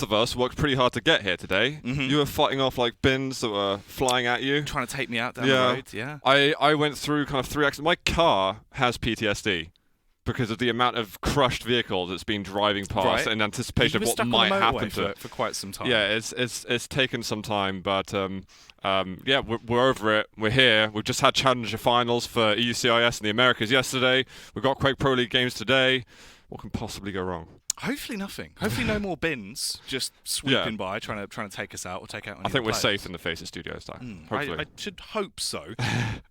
of us worked pretty hard to get here today. You were fighting off like bins that were flying at you. Trying to take me out down the road, yeah. I went through kind of 3 accidents. My car has PTSD because of the amount of crushed vehicles it's been driving past in anticipation of what might happen to it. For quite some time. Yeah, it's taken some time, but yeah, we're over it. We're here. We've just had Challenger finals for EUCIS in the Americas yesterday. We've got Quake Pro League games today. What can possibly go wrong? Hopefully nothing. Hopefully no more bins just sweeping by, trying to take us out or take out. I think we're safe in the Faces Studios time. I should hope so.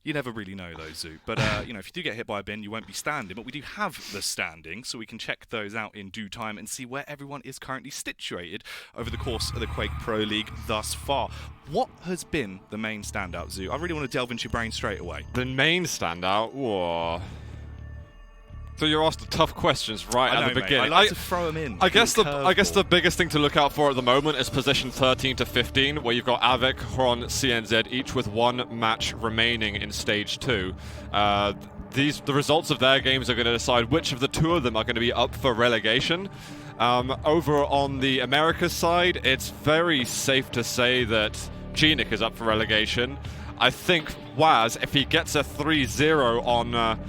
You never really know though, Zoo. But you know, if you do get hit by a bin, you won't be standing. But we do have the standing, so we can check those out in due time and see where everyone is currently situated over the course of the Quake Pro League thus far. What has been the main standout, Zoo? I really want to delve into your brain straight away. The main standout? Whoa. So you're asked the tough questions at the beginning. I like to throw them in. I guess the biggest thing to look out for at the moment is position 13 to 15, where you've got Avec, Xron, CNZ, each with 1 match remaining in Stage 2. The results of their games are going to decide which of the 2 of them are going to be up for relegation. Over on the Americas side, it's very safe to say that Genic is up for relegation. I think Waz, if he gets a 3-0 on...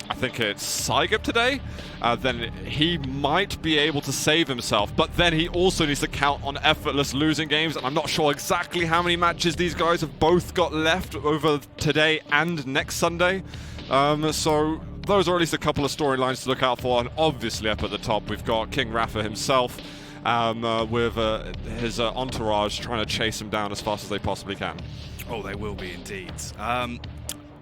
I think it's Saigab today, then he might be able to save himself, but then he also needs to count on effortless losing games, and I'm not sure exactly how many matches these guys have both got left over today and next Sunday. So those are at least a couple of storylines to look out for, and obviously up at the top we've got King Rafa himself with his entourage trying to chase him down as fast as they possibly can. Oh, they will be indeed.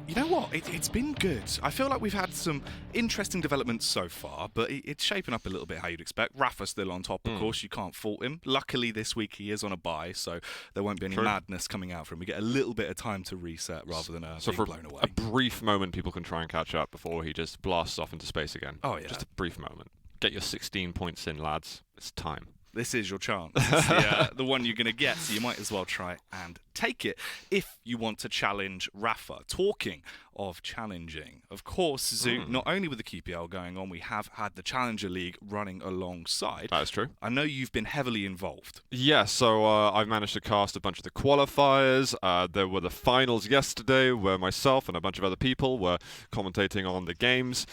You know what? It's been good. I feel like we've had some interesting developments so far, but it's shaping up a little bit how you'd expect. Rafa's still on top, of course. You can't fault him. Luckily, this week he is on a bye, so there won't be any madness coming out for him. We get a little bit of time to reset rather than being blown away. A brief moment, people can try and catch up before he just blasts off into space again. Oh, yeah. Just a brief moment. Get your 16 points in, lads. It's time. This is your chance. It's the one you're going to get, so you might as well try and take it if you want to challenge Rafa. Talking of challenging, of course, Zoo, not only with the QPL going on, we have had the Challenger League running alongside. That is true. I know you've been heavily involved. Yeah, so I've managed to cast a bunch of the qualifiers. There were the finals yesterday where myself and a bunch of other people were commentating on the games.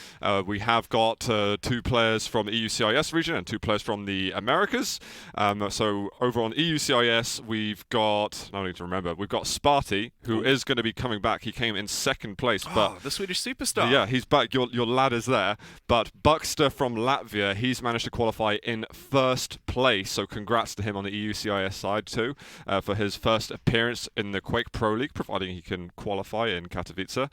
We have got 2 players from the EUCIS region and 2 players from the Americas. So over on EUCIS, we've got, I need to remember, we've got Sparty, who is going to be coming back. He came in 2nd place. But the Swedish superstar. Yeah, he's back. Your lad is there. But Buckster from Latvia, he's managed to qualify in 1st place. So congrats to him on the EUCIS side too for his first appearance in the Quake Pro League, providing he can qualify in Katowice.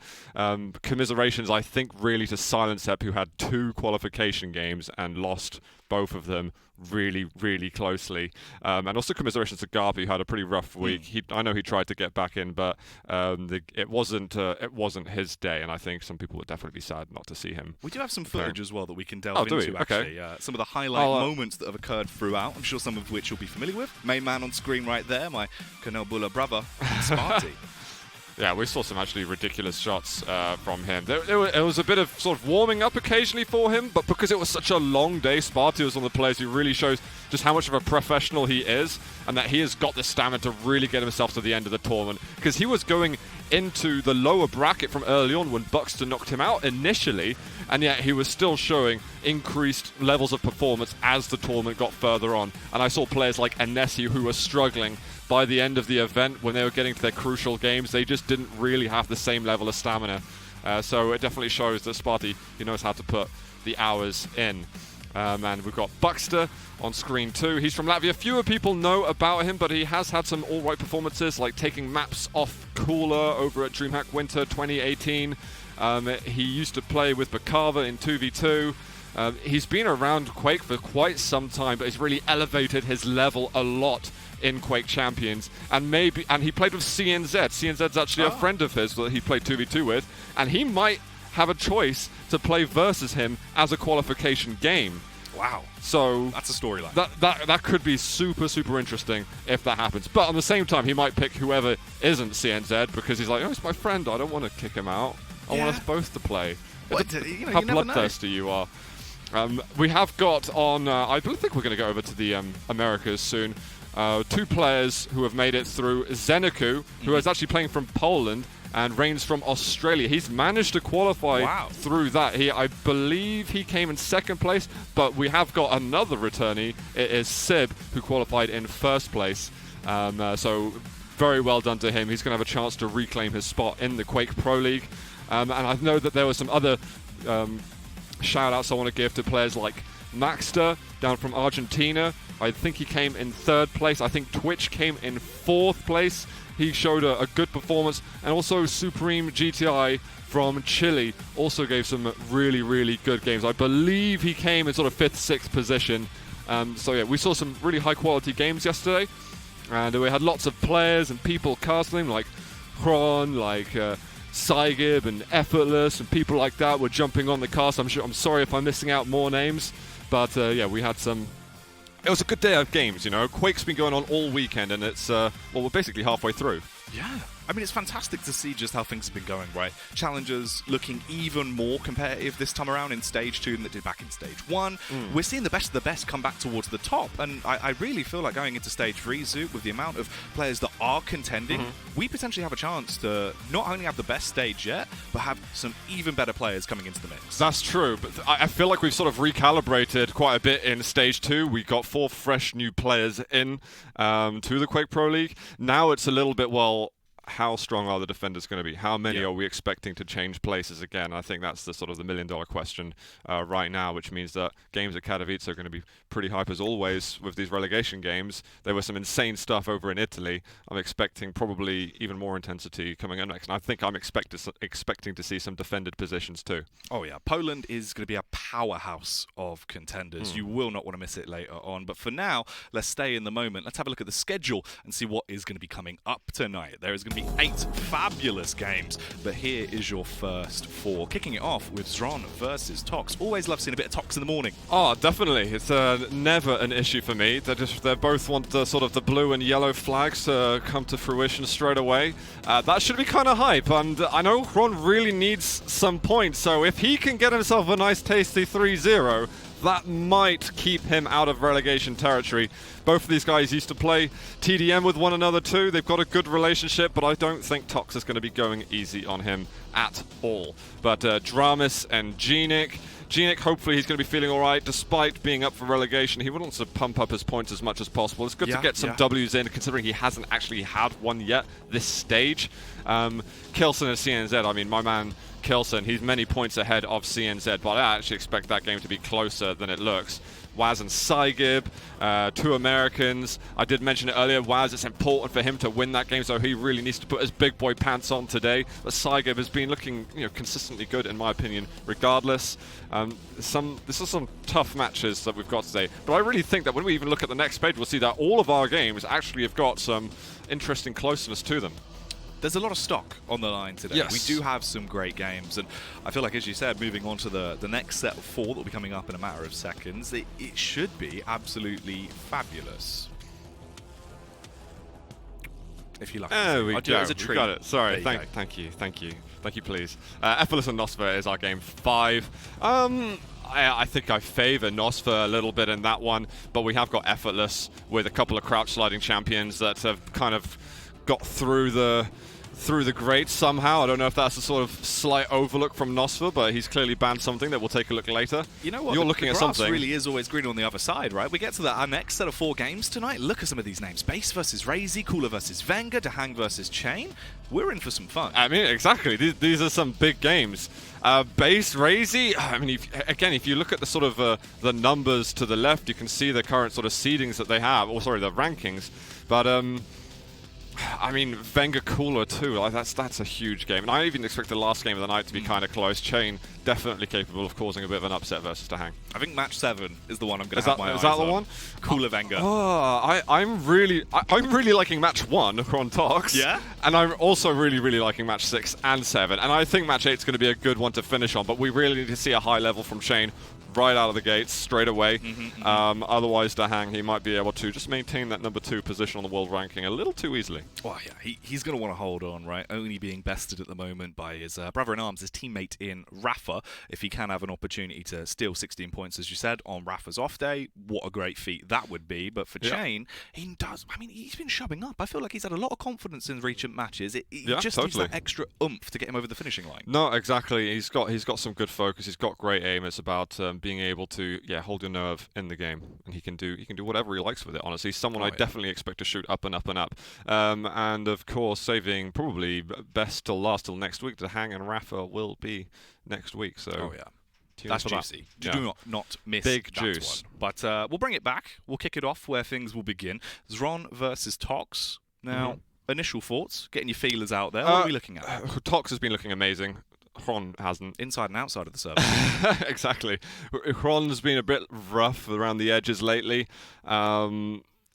Commiserations, I think, really to Silencep, who had 2 qualification games and lost both of them really, really closely. And also commiserations to Garby, who had a pretty rough week. I know he tried to get back in, but it wasn't his day, and I think some people would definitely be sad not to see him. We do have some footage as well that we can delve into, actually. Okay. Some of the highlight moments that have occurred throughout. I'm sure some of which you'll be familiar with. Main man on screen right there, my Kanobula brother, Sparty. Yeah, we saw some actually ridiculous shots from him. It was a bit of sort of warming up occasionally for him, but because it was such a long day, Sparty was one of the players who really shows just how much of a professional he is, and that he has got the stamina to really get himself to the end of the tournament. Because he was going into the lower bracket from early on when Buxton knocked him out initially, and yet he was still showing increased levels of performance as the tournament got further on. And I saw players like Anesi who were struggling by the end of the event when they were getting to their crucial games. They just didn't really have the same level of stamina. So it definitely shows that Sparty, he knows how to put the hours in. And we've got Buxter on screen too. He's from Latvia. Fewer people know about him, but he has had some alright performances, like taking maps off Cooler over at DreamHack Winter 2018. He used to play with Bakava in 2v2. He's been around Quake for quite some time, but he's really elevated his level a lot in Quake Champions, and he played with CNZ. CNZ's actually a friend of his that he played 2v2 with, and he might have a choice to play versus him as a qualification game. Wow. So that's a storyline. That could be super, super interesting if that happens. But at the same time, he might pick whoever isn't CNZ because he's like, oh, it's my friend. I don't want to kick him out. I want us both to play. What, how bloodthirsty you are. We have got on, I think we're going to go over to the Americas soon, 2 players who have made it through. Zeneku, who is actually playing from Poland, and Reigns from Australia. He's managed to qualify through that. I believe he came in 2nd place, but we have got another returnee. It is Sib, who qualified in 1st place. So very well done to him. He's going to have a chance to reclaim his spot in the Quake Pro League. And I know that there were some other shout-outs I want to give to players like Maxter down from Argentina. I think he came in 3rd place. I think Twitch came in 4th place. He showed a good performance. And also Supreme GTI from Chile also gave some really, really good games. I believe he came in sort of 5th, 6th position. So yeah, we saw some really high-quality games yesterday. And we had lots of players and people casting, like Xron, like Cygib and Effortless, and people like that were jumping on the cast. I'm sorry if I'm missing out more names, but yeah, we had some. It was a good day of games, you know. Quake's been going on all weekend, and it's well, we're basically halfway through. Yeah. I mean, it's fantastic to see just how things have been going, right? Challengers looking even more competitive this time around in Stage 2 than they did back in Stage 1. We're seeing the best of the best come back towards the top, and I really feel like going into Stage 3, Zoot, with the amount of players that are contending, we potentially have a chance to not only have the best stage yet, but have some even better players coming into the mix. That's true, but I feel like we've sort of recalibrated quite a bit in Stage 2. We got 4 fresh new players in to the Quake Pro League. Now it's a little bit, well, how strong are the defenders going to be? How many are we expecting to change places again? I think that's the sort of the million-dollar question right now, which means that games at Katowice are going to be pretty hype as always with these relegation games. There was some insane stuff over in Italy. I'm expecting probably even more intensity coming up next, and I think I'm expecting to see some defended positions too. Oh yeah, Poland is going to be a powerhouse of contenders. You will not want to miss it later on. But for now, let's stay in the moment. Let's have a look at the schedule and see what is going to be coming up tonight. There is going to be 8 fabulous games, but here is your first 4. Kicking it off with Xron versus Tox. Always love seeing a bit of Tox in the morning. Oh, definitely. It's never an issue for me. They both want the sort of the blue and yellow flags to come to fruition straight away. That should be kind of hype, and I know Xron really needs some points, so if he can get himself a nice tasty 3-0, that might keep him out of relegation territory. Both of these guys used to play TDM with one another too. They've got a good relationship, but I don't think Tox is going to be going easy on him at all. But Dramis and Genic, hopefully he's going to be feeling all right despite being up for relegation. He wants to pump up his points as much as possible. It's good to get some W's in, considering he hasn't actually had one yet this stage. Kilson and CNZ, I mean, my man Kilson, he's many points ahead of CNZ, but I actually expect that game to be closer than it looks. Waz and Cygib, 2 Americans. I did mention it earlier, Waz, it's important for him to win that game, so he really needs to put his big boy pants on today. But Cygib has been looking, consistently good, in my opinion, regardless. This is some tough matches that we've got today, but I really think that when we even look at the next page, we'll see that all of our games actually have got some interesting closeness to them. There's a lot of stock on the line today. Yes. We do have some great games, and I feel like, as you said, moving on to the next set of 4 that will be coming up in a matter of seconds, it should be absolutely fabulous. If you like. Oh, we I'll do it as a treat. We got it. Sorry. Thank you, Thank you, please. Effortless and Nosfer is our game 5. I think I favour Nosfer a little bit in that one, but we have got Effortless with a couple of crouch sliding champions that have kind of got through the grates somehow. I don't know if that's a sort of slight overlook from Nosfer, but he's clearly banned something that we'll take a look later. You know what? You're looking at something. The grass really is always green on the other side, right? We get to our next set of 4 games tonight. Look at some of these names. Base versus Raisy, Cooler versus Venga, Dahang versus Chain. We're in for some fun. I mean, exactly. These are some big games. Base Raisy, I mean, if you look at the sort of the numbers to the left, you can see the current sort of seedings that they have, or sorry, the rankings. But I mean, Venga Cooler too. That's a huge game, and I even expect the last game of the night to be kind of close. Chain definitely capable of causing a bit of an upset versus Dahang. I think match 7 is the one I'm going to have my eyes on. Is that the one? Cooler Venga. Oh, I'm really liking match 1 from Tox. Yeah. And I'm also really liking match 6 and 7, and I think match 8 is going to be a good one to finish on. But we really need to see a high level from Chain right out of the gates, straight away. Otherwise, Dahang, he might be able to just maintain that number 2 position on the world ranking a little too easily. Well, yeah, he's going to want to hold on, right? Only being bested at the moment by his brother-in-arms, his teammate in Rafa. If he can have an opportunity to steal 16 points, as you said, on Rafa's off day, what a great feat that would be. But for Chain, he does. I mean, he's been shoving up. I feel like he's had a lot of confidence in recent matches. It just needs that extra oomph to get him over the finishing line. No, exactly. He's got some good focus. He's got great aim. It's about being able to hold your nerve in the game, and he can do whatever he likes with it. Honestly, someone I definitely expect to shoot up and up and up. And of course, saving probably best till last till next week. To Hang and Rafa will be next week. So that's juicy. Do not miss big that juice. One. But we'll bring it back. We'll kick it off where things will begin. Xron versus Tox. Now, initial thoughts, getting your feelers out there. What are we looking at? Tox has been looking amazing. Xron hasn't. Inside and outside of the server. Exactly. Xron's been a bit rough around the edges lately.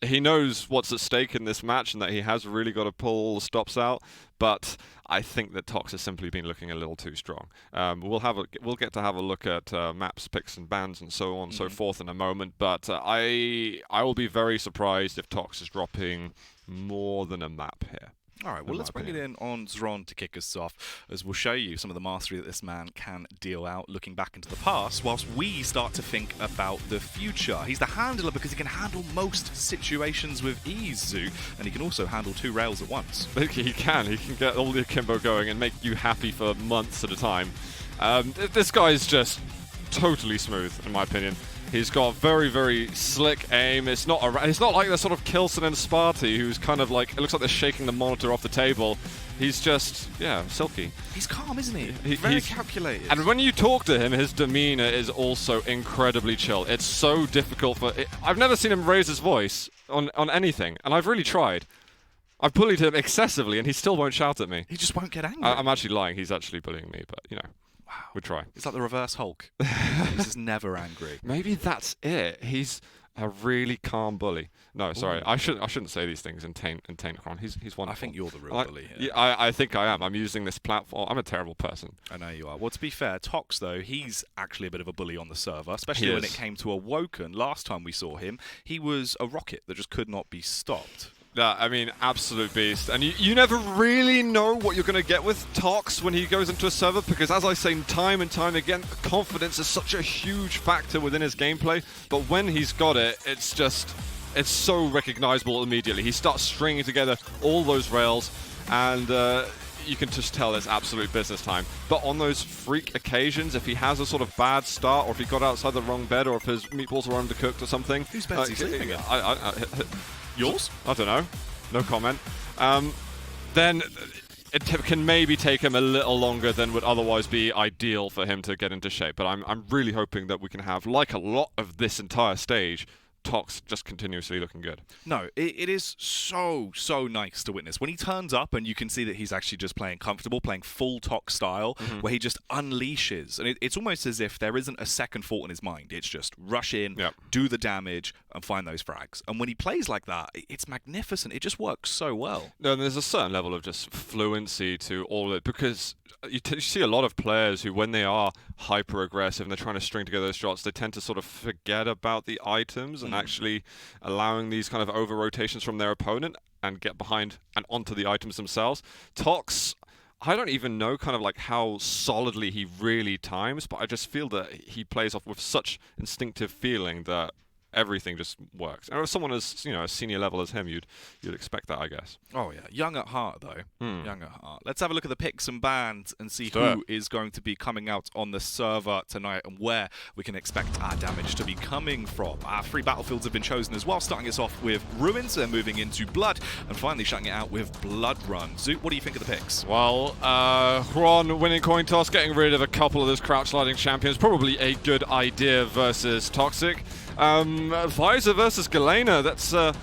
He knows what's at stake in this match and that he has really got to pull all the stops out, but I think that Tox has simply been looking a little too strong. We'll get to have a look at maps, picks and bans and so on and so forth in a moment, but I will be very surprised if Tox is dropping more than a map here. All right, well, let's bring it in on Xron to kick us off, as we'll show you some of the mastery that this man can deal out, looking back into the past, whilst we start to think about the future. He's the handler because he can handle most situations with ease, Zoo, and he can also handle 2 rails at once. He can. He can get all the akimbo going and make you happy for months at a time. This guy is just totally smooth, in my opinion. He's got very, very slick aim. It's not like the sort of Kilson and Sparty, who's kind of like, it looks like they're shaking the monitor off the table. He's just, silky. He's calm, isn't he? Very calculated. And when you talk to him, his demeanor is also incredibly chill. It's so difficult I've never seen him raise his voice on anything, and I've really tried. I've bullied him excessively, and he still won't shout at me. He just won't get angry. I'm actually lying. He's actually bullying me, but, Wow. we try. It's like the reverse Hulk. He's just never angry. Maybe that's it. He's a really calm bully. No, sorry. I shouldn't say these things and taint Xron. He's wonderful. I think you're the real bully here. Yeah, I think I am. I'm using this platform. I'm a terrible person. I know you are. Well, to be fair, Tox, though, he's actually a bit of a bully on the server, especially when it came to Awoken. Last time we saw him, he was a rocket that just could not be stopped. I mean, absolute beast. And you never really know what you're going to get with Tox when he goes into a server, because as I say time and time again, confidence is such a huge factor within his gameplay. But when he's got it, it's so recognizable immediately. He starts stringing together all those rails, and you can just tell it's absolute business time. But on those freak occasions, if he has a sort of bad start, or if he got outside the wrong bed, or if his meatballs are undercooked or something. Whose bed's he sleeping in? Yours? I don't know. No comment. Then it can maybe take him a little longer than would otherwise be ideal for him to get into shape. But I'm really hoping that we can have, like a lot of this entire stage, Tox just continuously looking good. No, it is so nice to witness. When he turns up and you can see that he's actually just playing comfortable, playing full Tox style, where he just unleashes. And it's almost as if there isn't a second thought in his mind. It's just rush in, do the damage, and find those frags. And when he plays like that, it's magnificent. It just works so well. No, there's a certain level of just fluency to all of it, because you see a lot of players who, when they are hyper-aggressive and they're trying to string together those shots, they tend to sort of forget about the items and actually allowing these kind of over-rotations from their opponent and get behind and onto the items themselves. Tox, I don't even know kind of like how solidly he really times, but I just feel that he plays off with such instinctive feeling that everything just works. And if someone as a senior level as him, you'd expect that, I guess. Oh yeah, young at heart though. Young at heart. Let's have a look at the picks and bans and see who is going to be coming out on the server tonight and where we can expect our damage to be coming from. Our 3 battlefields have been chosen as well, starting us off with Ruins, then moving into Blood, and finally shutting it out with Blood Run. Zoot, what do you think of the picks? Well, Xron winning coin toss, getting rid of a couple of those crouch sliding champions, probably a good idea versus Toxic. Visor versus Galena, that's kind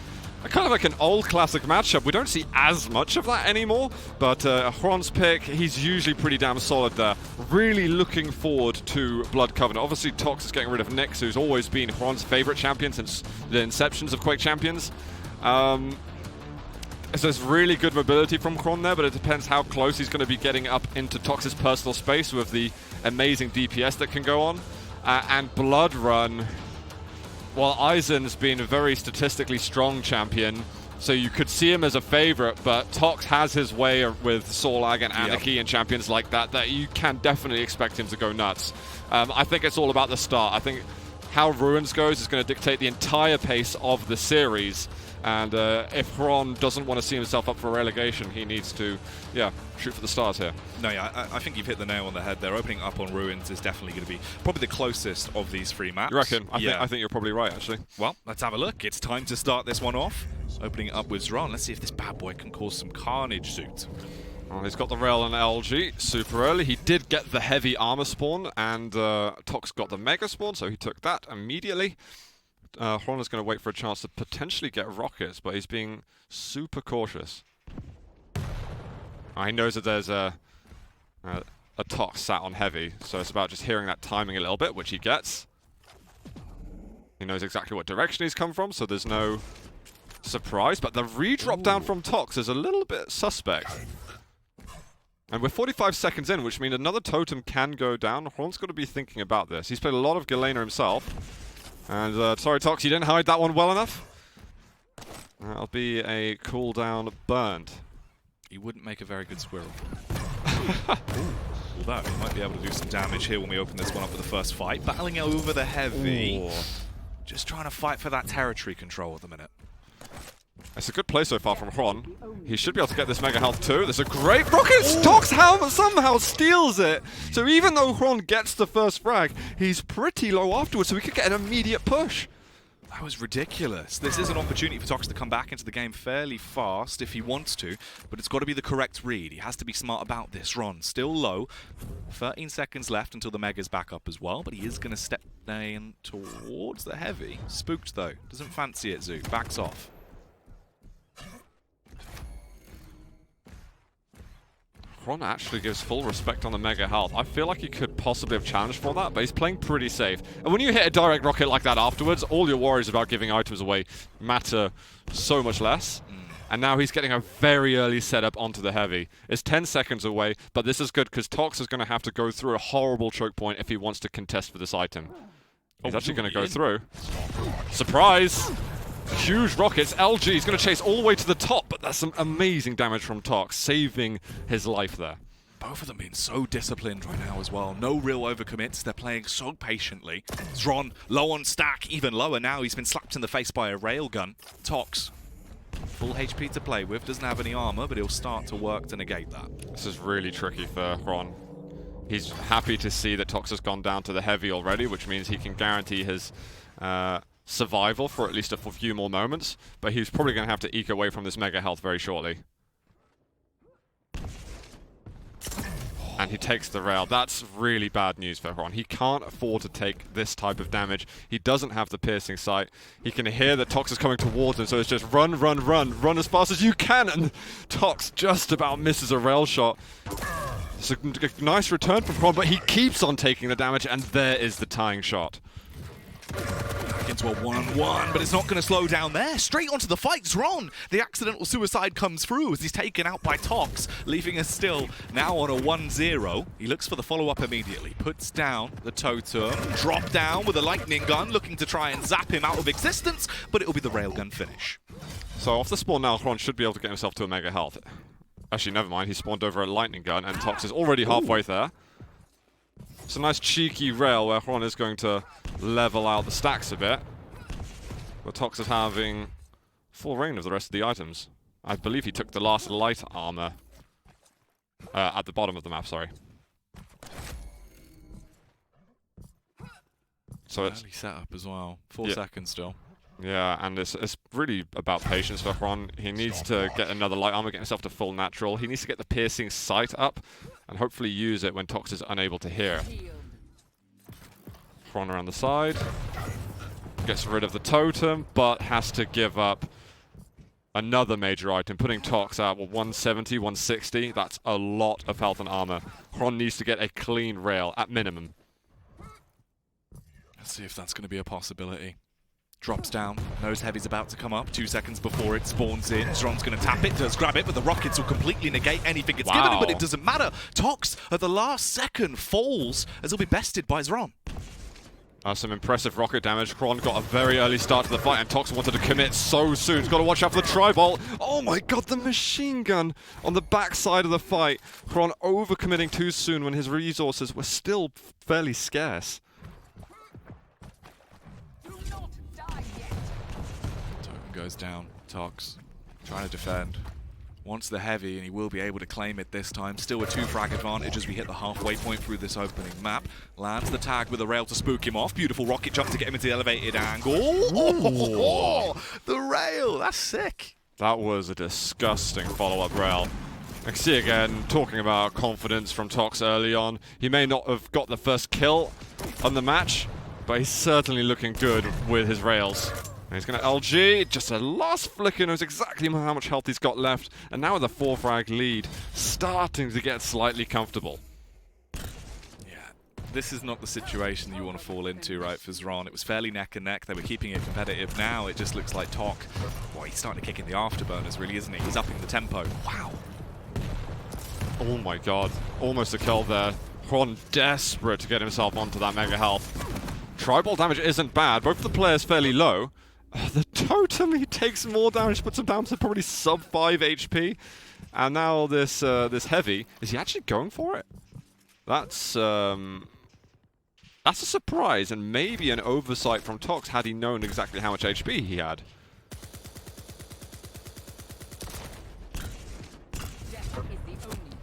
of like an old classic matchup. We don't see as much of that anymore, but Xron's pick, he's usually pretty damn solid there. Really looking forward to Blood Covenant. Obviously, Tox is getting rid of Nyx, who's always been Xron's favorite champion since the inceptions of Quake Champions. So there's really good mobility from Xron there, but it depends how close he's going to be getting up into Tox's personal space with the amazing DPS that can go on. And Blood Run, while Eisen's been a very statistically strong champion, so you could see him as a favorite, but Tox has his way with Sorlag and Anarchy and champions like that you can definitely expect him to go nuts. I think it's all about the start. I think how Ruins goes is going to dictate the entire pace of the series. And if Xron doesn't want to see himself up for relegation, he needs to, shoot for the stars here. No, I think you've hit the nail on the head there. Opening up on Ruins is definitely going to be probably the closest of these 3 maps. You reckon? I think you're probably right, actually. Well, let's have a look. It's time to start this one off. Opening it up with Xron. Let's see if this bad boy can cause some carnage, Zoot. Well, he's got the rail and LG super early. He did get the heavy armor spawn, and Tox got the mega spawn, so he took that immediately. Xron is going to wait for a chance to potentially get rockets, but he's being super cautious. He knows that there's a Tox sat on heavy, so it's about just hearing that timing a little bit, which he gets. He knows exactly what direction he's come from, so there's no surprise, but the redrop down from Tox is a little bit suspect. And we're 45 seconds in, which means another totem can go down. Xron's got to be thinking about this. He's played a lot of Galena himself. And sorry, Tox, you didn't hide that one well enough. That'll be a cooldown burned. He wouldn't make a very good squirrel. Although he might be able to do some damage here when we open this one up with the first fight. Battling over the heavy. Ooh. Just trying to fight for that territory control at the minute. It's a good play so far from Xron. He should be able to get this mega health too. There's a great rocket! Tox somehow steals it! So even though Xron gets the first frag, he's pretty low afterwards, so we could get an immediate push. That was ridiculous. This is an opportunity for Tox to come back into the game fairly fast if he wants to, but it's got to be the correct read. He has to be smart about this. Xron still low. 13 seconds left until the mega's back up as well, but he is going to step in towards the heavy. Spooked though. Doesn't fancy it, Zoo. Backs off. Xron actually gives full respect on the mega health. I feel like he could possibly have challenged for that, but he's playing pretty safe. And when you hit a direct rocket like that afterwards, all your worries about giving items away matter so much less. And now he's getting a very early setup onto the heavy. It's 10 seconds away, but this is good because Tox is going to have to go through a horrible choke point if he wants to contest for this item. He's actually going to go through. Surprise! Huge rockets. LG is going to chase all the way to the top, but that's some amazing damage from Tox, saving his life there. Both of them being so disciplined right now as well. No real overcommits. They're playing so patiently. Xron low on stack, even lower now. He's been slapped in the face by a railgun. Tox, full HP to play with. Doesn't have any armor, but he'll start to work to negate that. This is really tricky for Xron. He's happy to see that Tox has gone down to the heavy already, which means he can guarantee his survival for at least a few more moments, but he's probably going to have to eke away from this mega health very shortly. And he takes the rail. That's really bad news for Xron. He can't afford to take this type of damage. He doesn't have the piercing sight. He can hear that Tox is coming towards him, so it's just run, run, run. Run as fast as you can, and Tox just about misses a rail shot. It's a nice return from Xron, but he keeps on taking the damage, and there is the tying shot. Back into a 1-on-1, but it's not going to slow down there. Straight onto the fight, Xron. The accidental suicide comes through as he's taken out by Tox, leaving us still now on a 1-0. He looks for the follow-up immediately. Puts down the totem, drop down with a lightning gun, looking to try and zap him out of existence, but it'll be the railgun finish. So off the spawn now, Xron should be able to get himself to a mega health. Actually, never mind. He spawned over a lightning gun, and Tox is already halfway there. It's a nice cheeky rail where Xron is going to level out the stacks a bit. But Tox is having full reign of the rest of the items. I believe he took the last light armor at the bottom of the map, sorry. So it's early setup as well. 4 seconds still. Yeah, and it's really about patience for Xron. He needs to get another light armor, get himself to full natural. He needs to get the piercing sight up, and hopefully use it when Tox is unable to hear. Xron around the side. Gets rid of the totem, but has to give up another major item, putting Tox out, well, 170, 160. That's a lot of health and armor. Xron needs to get a clean rail, at minimum. Let's see if that's going to be a possibility. Drops down, knows Heavy's about to come up, 2 seconds before it spawns in. Xron's going to tap it, does grab it, but the rockets will completely negate anything it's given him, but it doesn't matter. Tox, at the last second, falls as he'll be bested by Xron. Some impressive rocket damage. Xron got a very early start to the fight, and Tox wanted to commit so soon. He's got to watch out for the tri-bolt. Oh my god, the machine gun on the backside of the fight. Xron overcommitting too soon when his resources were still fairly scarce. Token goes down. Tox trying to defend. Wants the heavy, and he will be able to claim it this time. Still a 2-frag advantage as we hit the halfway point through this opening map. Lands the tag with a rail to spook him off. Beautiful rocket jump to get him into the elevated angle. Oh, the rail, that's sick. That was a disgusting follow-up rail. I can see again, talking about confidence from Tox early on. He may not have got the first kill on the match, but he's certainly looking good with his rails. And he's going to LG, just a last flicker, knows exactly how much health he's got left. And now with a 4-frag lead, starting to get slightly comfortable. Yeah, this is not the situation that you want to fall into, right, for Xron. It was fairly neck and neck. They were keeping it competitive. Now it just looks like Tok, boy, he's starting to kick in the afterburners, really, isn't he? He's upping the tempo. Wow. Oh my god, almost a kill there. Xron desperate to get himself onto that mega health. Tri-ball damage isn't bad, both of the players fairly low. The totem, he takes more damage, puts him down to probably sub 5 HP. And now this this heavy, is he actually going for it? That's a surprise, and maybe an oversight from Tox had he known exactly how much HP he had.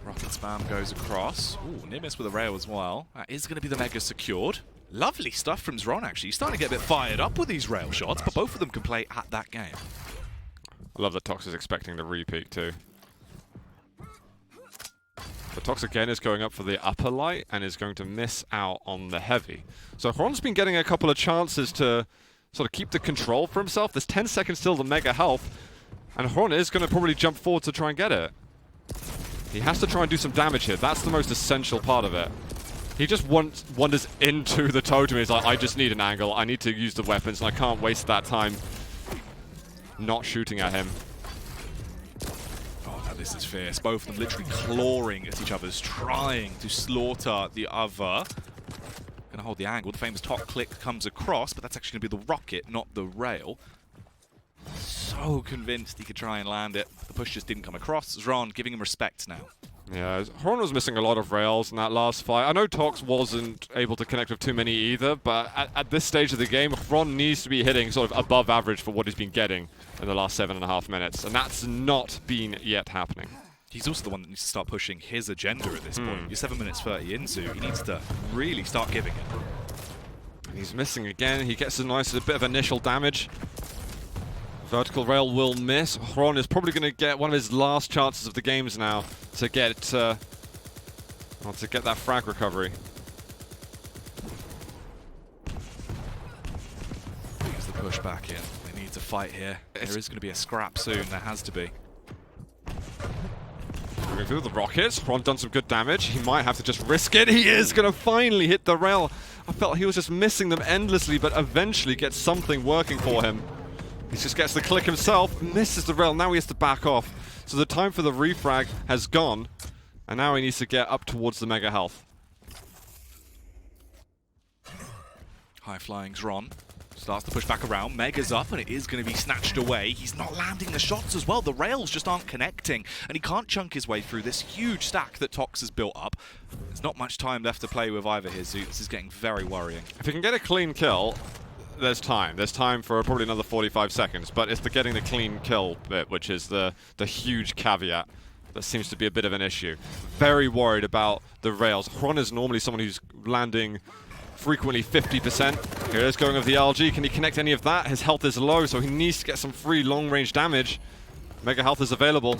Rocket spam goes across. Ooh, Nimbus with a rail as well. That is going to be the mega secured. Lovely stuff from Xron, actually. He's starting to get a bit fired up with these rail shots, but both of them can play at that game. I love that Tox is expecting the repeat too. But Tox again is going up for the upper light and is going to miss out on the heavy. So Xron's been getting a couple of chances to sort of keep the control for himself. There's 10 seconds till the mega health, and Xron is going to probably jump forward to try and get it. He has to try and do some damage here. That's the most essential part of it. He just wanders into the totem. He's like, I just need an angle. I need to use the weapons, and I can't waste that time not shooting at him. Oh, now this is fierce. Both of them literally clawing at each other, trying to slaughter the other. Gonna hold the angle. The famous top click comes across, but that's actually gonna be the rocket, not the rail. So convinced he could try and land it. The push just didn't come across. Xron giving him respect now. Yeah, Xron was missing a lot of rails in that last fight. I know Tox wasn't able to connect with too many either, but at this stage of the game, Xron needs to be hitting sort of above average for what he's been getting in the last 7.5 minutes, and that's not been yet happening. He's also the one that needs to start pushing his agenda at this point. You're 7 minutes 30 into, he needs to really start giving it. He's missing again. He gets a nice bit of initial damage. Vertical rail will miss. Xron is probably going to get one of his last chances of the games now to get that frag recovery. Here's the push back in. They need to fight here. There is going to be a scrap soon. There has to be. Going through the rockets. Xron done some good damage. He might have to just risk it. He is going to finally hit the rail. I felt he was just missing them endlessly, but eventually gets something working for him. He just gets the click himself, misses the rail, now he has to back off. So the time for the refrag has gone, and now he needs to get up towards the mega health. High-flying Xron starts to push back around, Mega's up, and it is going to be snatched away. He's not landing the shots as well, the rails just aren't connecting, and he can't chunk his way through this huge stack that Tox has built up. There's not much time left to play with either here, so this is getting very worrying. If he can get a clean kill, there's time. There's time for probably another 45 seconds, but it's the getting the clean kill bit, which is the huge caveat that seems to be a bit of an issue. Very worried about the rails. Xron is normally someone who's landing frequently 50%. Here it is going with the LG. Can he connect any of that? His health is low, so he needs to get some free long-range damage. Mega health is available.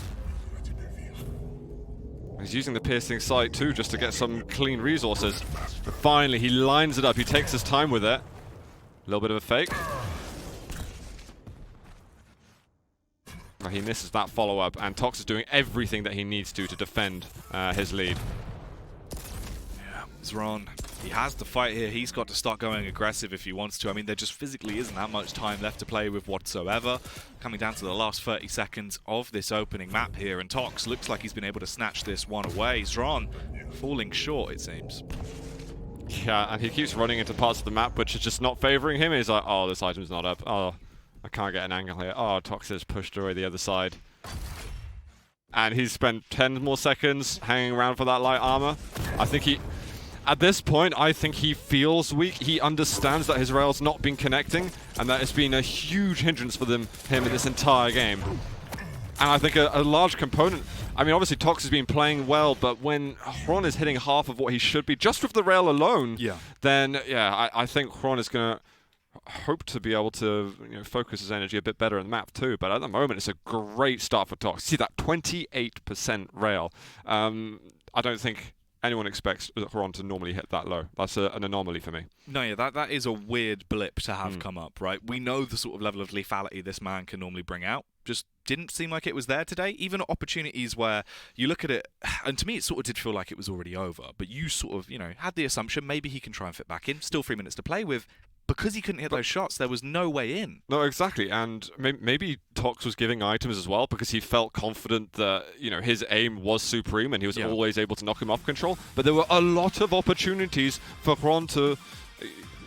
He's using the piercing sight too, just to get some clean resources. But finally, he lines it up. He takes his time with it. A little bit of a fake. He misses that follow-up, and Tox is doing everything that he needs to defend his lead. Yeah, Xron, he has to fight here. He's got to start going aggressive if he wants to. I mean, there just physically isn't that much time left to play with whatsoever. Coming down to the last 30 seconds of this opening map here, and Tox looks like he's been able to snatch this one away. Xron falling short, it seems. Yeah, and he keeps running into parts of the map which is just not favoring him. He's like, oh, this item's not up. Oh, I can't get an angle here. Oh, Tox has pushed away the other side. And he's spent 10 more seconds hanging around for that light armor. I think he... At this point, I think he feels weak. He understands that his rail's not been connecting, and that it's been a huge hindrance for him in this entire game. And I think a large component... I mean, obviously, Tox has been playing well, but when Xron is hitting half of what he should be, just with the rail alone, then, yeah, I think Xron is going to hope to be able to focus his energy a bit better in the map too. But at the moment, it's a great start for Tox. See that 28% rail. I don't think anyone expects Xron to normally hit that low. That's an anomaly for me. No, yeah, that is a weird blip to have come up, right? We know the sort of level of lethality this man can normally bring out. Just didn't seem like it was there today. Even at opportunities where you look at it, and to me it sort of did feel like it was already over, but you sort of, had the assumption maybe he can try and fit back in. Still 3 minutes to play with. Because he couldn't hit those shots, there was no way in. No, exactly. And maybe Tox was giving items as well because he felt confident that, his aim was supreme and he was always able to knock him off control. But there were a lot of opportunities for Xron to,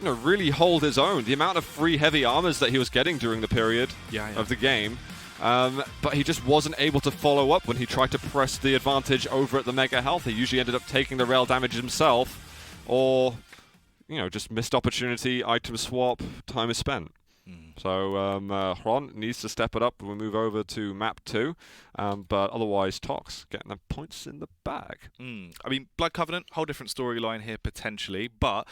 really hold his own. The amount of free heavy armors that he was getting during the period of the game. But he just wasn't able to follow up when he tried to press the advantage over at the Mega Health. He usually ended up taking the rail damage himself, or... just missed opportunity, item swap, time is spent. So Xron needs to step it up when we move over to map 2. But otherwise, Tox getting the points in the bag. I mean, Blood Covenant, whole different storyline here potentially, but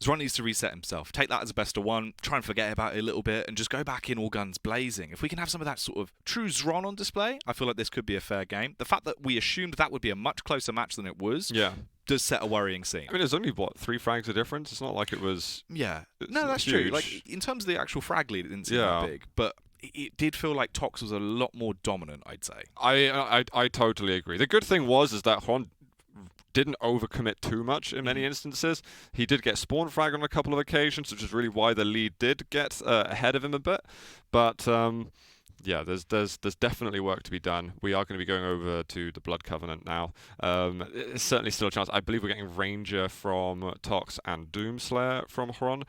Xron needs to reset himself. Take that as a best of one, try and forget about it a little bit, and just go back in all guns blazing. If we can have some of that sort of true Xron on display, I feel like this could be a fair game. The fact that we assumed that would be a much closer match than it was, does set a worrying scene. I mean, there's only, 3 frags of difference? It's not like it was... Yeah. No, that's true. Like, in terms of the actual frag lead, it didn't seem that big, but it did feel like Tox was a lot more dominant, I'd say. I totally agree. The good thing is that Xron didn't overcommit too much in many instances. He did get spawn frag on a couple of occasions, which is really why the lead did get ahead of him a bit. But... yeah, there's definitely work to be done. We are going to be going over to the Blood Covenant now. It's certainly still a chance. I believe we're getting Ranger from Tox and Doomslayer from Xron.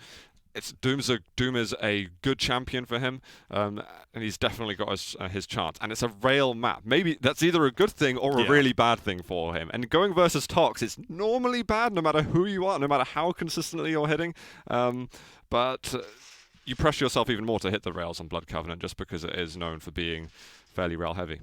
Doom is a good champion for him, and he's definitely got his chance. And it's a rail map. Maybe that's either a good thing or a really bad thing for him. And going versus Tox, it's normally bad no matter who you are, no matter how consistently you're hitting. But... you pressure yourself even more to hit the rails on Blood Covenant just because it is known for being fairly rail heavy.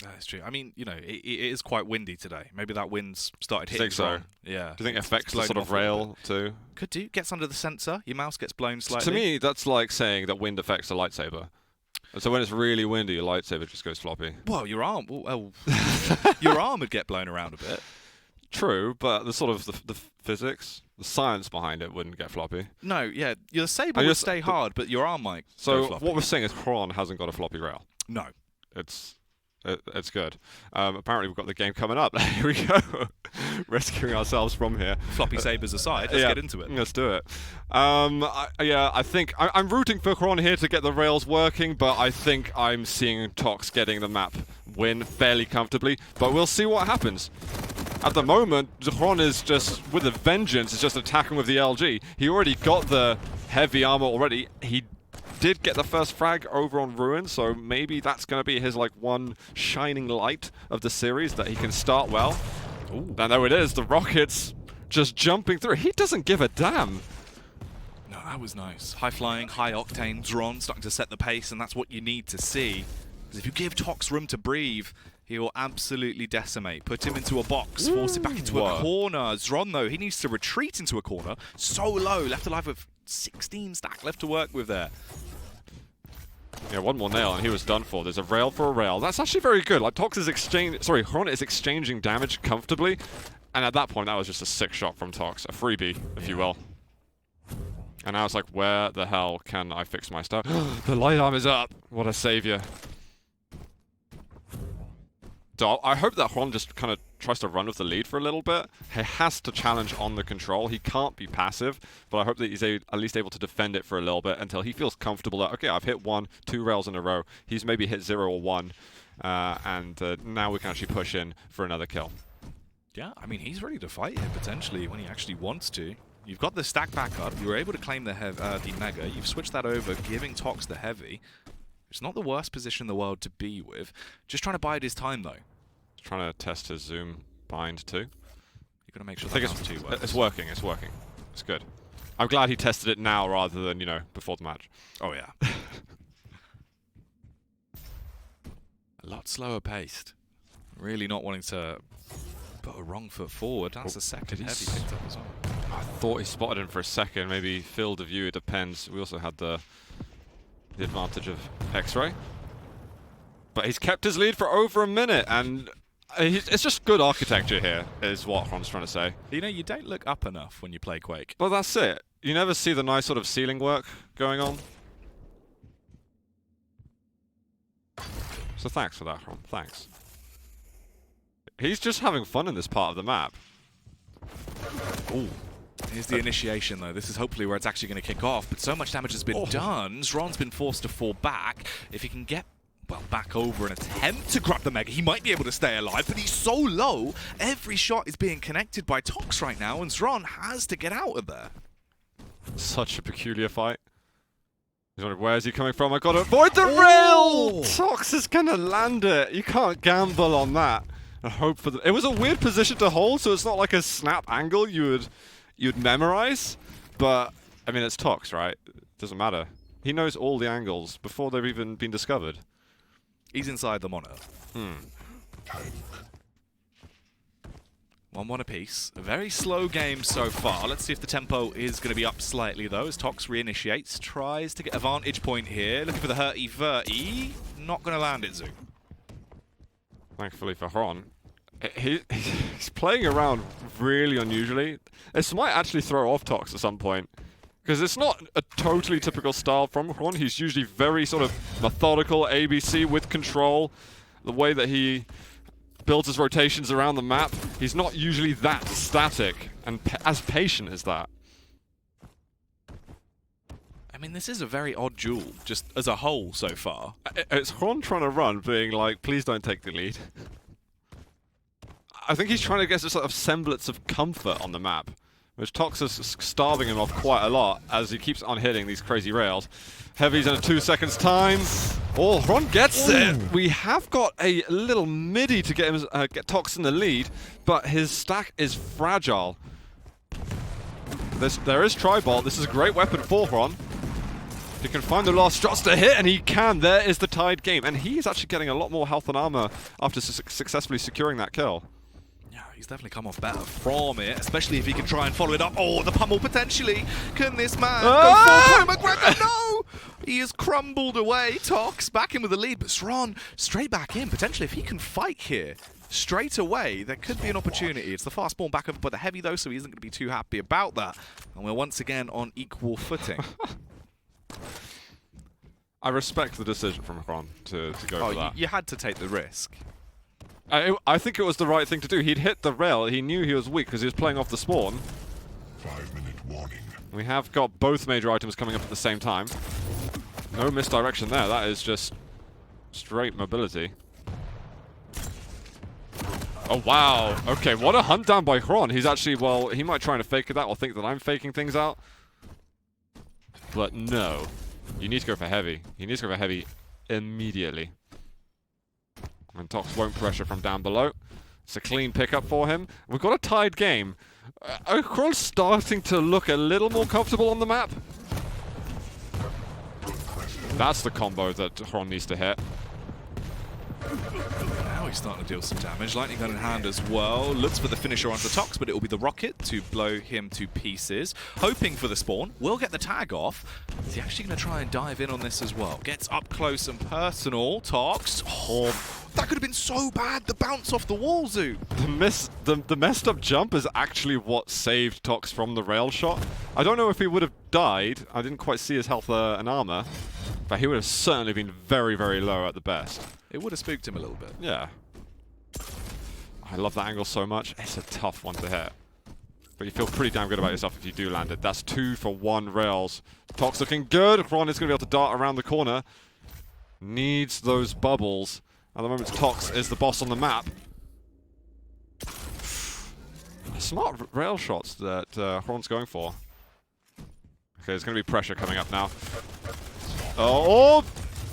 That's true. I mean, it is quite windy today. Maybe that wind's started hitting. I think so. Yeah. Do you think it affects the sort of rail too? Could do. Gets under the sensor. Your mouse gets blown slightly. To me, that's like saying that wind affects a lightsaber. And so when it's really windy, your lightsaber just goes floppy. Well, your arm would get blown around a bit. True, but the sort of the physics, the science behind it wouldn't get floppy. No, yeah, your saber would stay hard, but your arm might go floppy. What we're saying is Xron hasn't got a floppy rail. No. It's good. Apparently we've got the game coming up. Here we go. Rescuing ourselves from here. Floppy sabers aside, let's get into it. Let's do it. I think I'm rooting for Xron here to get the rails working, but I think I'm seeing Tox getting the map win fairly comfortably, but we'll see what happens. At the moment, Xron is just, with a vengeance, is just attacking with the LG. He already got the heavy armor already. He did get the first frag over on Ruin, so maybe that's going to be his one shining light of the series that he can start well. Ooh. And there it is, the rockets just jumping through. He doesn't give a damn. No, that was nice. High flying, high octane, Xron starting to set the pace, and that's what you need to see. Because if you give Tox room to breathe, he will absolutely decimate. Put him into a box, force him back into a corner. Xron, though, he needs to retreat into a corner. So low, left alive with 16 stack left to work with there. Yeah, one more nail and he was done for. There's a rail for a rail. That's actually very good. Like, Xron is exchanging damage comfortably. And at that point, that was just a sick shot from Tox. A freebie, if you will. And now it's like, where the hell can I fix my stuff? The light arm is up. What a savior. So I hope that Xron just kind of tries to run with the lead for a little bit. He has to challenge on the control. He can't be passive, but I hope that he's at least able to defend it for a little bit until he feels comfortable that, okay, I've hit 1, 2 rails in a row. He's maybe hit 0 or 1, and now we can actually push in for another kill. Yeah, I mean, he's ready to fight here, potentially, when he actually wants to. You've got the stack back up. You were able to claim the Mega. You've switched that over, giving Tox the Heavy. It's not the worst position in the world to be with. Just trying to bide his time, though. Trying to test his zoom bind, too. You've got to make sure that works. It's working, it's working. It's good. I'm glad he tested it now rather than, you know, before the match. Oh, yeah. A lot slower paced. Really not wanting to put a wrong foot forward. That's the second heavy picked up as well. I thought he spotted him for a second, maybe field of view, it depends. We also had the advantage of X-Ray. But he's kept his lead for over a minute, and it's just good architecture here, is what Xron's trying to say. You know, you don't look up enough when you play Quake. Well, that's it. You never see the nice sort of ceiling work going on. So thanks for that, Xron. Thanks. He's just having fun in this part of the map. Ooh. Here's the initiation, though. This is hopefully where it's actually going to kick off, but so much damage has been done. Xron's been forced to fall back. If he can get, well, back over and attempt to grab the Mega, he might be able to stay alive, but he's so low. Every shot is being connected by Tox right now, and Xron has to get out of there. Such a peculiar fight. He's wondering, where is he coming from? I gotta avoid the rail! Tox is gonna land it. You can't gamble on that. And hope for the... It was a weird position to hold, so it's not like a snap angle you'd memorize. But, I mean, it's Tox, right? It doesn't matter. He knows all the angles before they've even been discovered. He's inside the mono. 1-1 apiece. A very slow game so far. Let's see if the tempo is going to be up slightly, though, as Tox reinitiates. Tries to get a vantage point here. Looking for the hurty-verty. Not going to land it, Zoo. Thankfully for Xron. He's playing around really unusually. This might actually throw off Tox at some point. Because it's not a totally typical style from Xron. He's usually very sort of methodical, ABC with control. The way that he builds his rotations around the map, he's not usually that static and as patient as that. I mean, this is a very odd duel, just as a whole so far. It's Xron trying to run, being like, please don't take the lead. I think he's trying to get a sort of semblance of comfort on the map, which Tox is starving him off quite a lot as he keeps on hitting these crazy rails. Heavy's in a 2 seconds time. Oh, Xron gets it! We have got a little midi to get him, get Tox in the lead, but his stack is fragile. There is Tri-Bolt. This is a great weapon for Xron. He can find the last shots to hit, and he can. There is the tied game. And he's actually getting a lot more health and armor after successfully securing that kill. Yeah, he's definitely come off better from it, especially if he can try and follow it up. Oh, the pummel potentially. Can this man go for McGregor? No! He has crumbled away. Tox back in with the lead, but Xron straight back in. Potentially, if he can fight here straight away, there could be an opportunity. It's the fast spawn back over by the Heavy, though, so he isn't going to be too happy about that. And we're once again on equal footing. I respect the decision from Xron to go for that. You had to take the risk. I think it was the right thing to do. He'd hit the rail. He knew he was weak because he was playing off the spawn. 5-minute warning. We have got both major items coming up at the same time. No misdirection there. That is just straight mobility. Oh, wow. Okay, what a hunt down by Xron. He's actually, well, he might try to fake that or think that I'm faking things out. But no. You need to go for heavy. You need to go for heavy immediately. And Tox won't pressure from down below. It's a clean pickup for him. We've got a tied game. Xron's starting to look a little more comfortable on the map. That's the combo that Xron needs to hit. Now he's starting to deal some damage. Lightning gun in hand as well. Looks for the finisher onto Tox, but it will be the rocket to blow him to pieces. Hoping for the spawn. Will get the tag off. Is he actually going to try and dive in on this as well? Gets up close and personal. Tox. Oh, that could have been so bad. The bounce off the wall, Zoo. The messed up jump is actually what saved Tox from the rail shot. I don't know if he would have died. I didn't quite see his health and armor. But he would have certainly been very, very low at the best. It would have spooked him a little bit. Yeah. I love that angle so much. It's a tough one to hit. But you feel pretty damn good about yourself if you do land it. That's 2 for 1 rails. Tox looking good. Xron is going to be able to dart around the corner. Needs those bubbles. At the moment, Tox is the boss on the map. Smart rail shots that Xron's going for. Okay, there's going to be pressure coming up now. Oh!